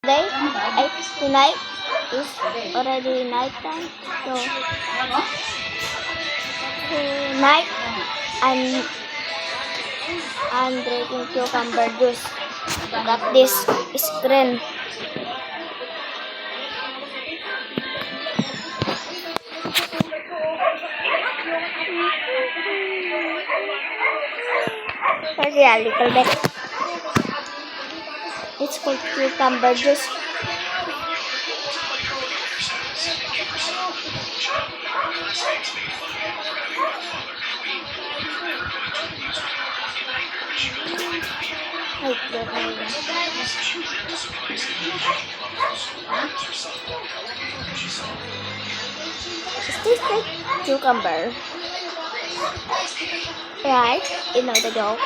Today, tonight is already night time. So, tonight, I'm drinking cucumber juice. Look at this screen. Sorry, a little bit. It's called cucumber juice. Is this like cucumber? Right? You know the joke.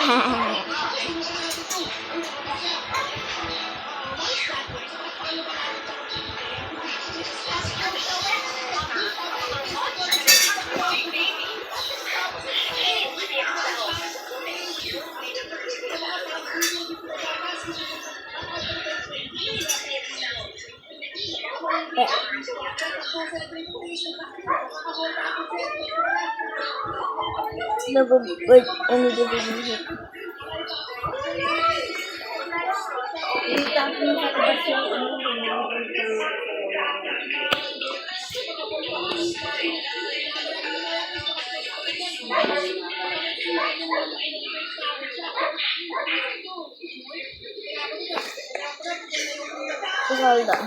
No good, any good. Hold on.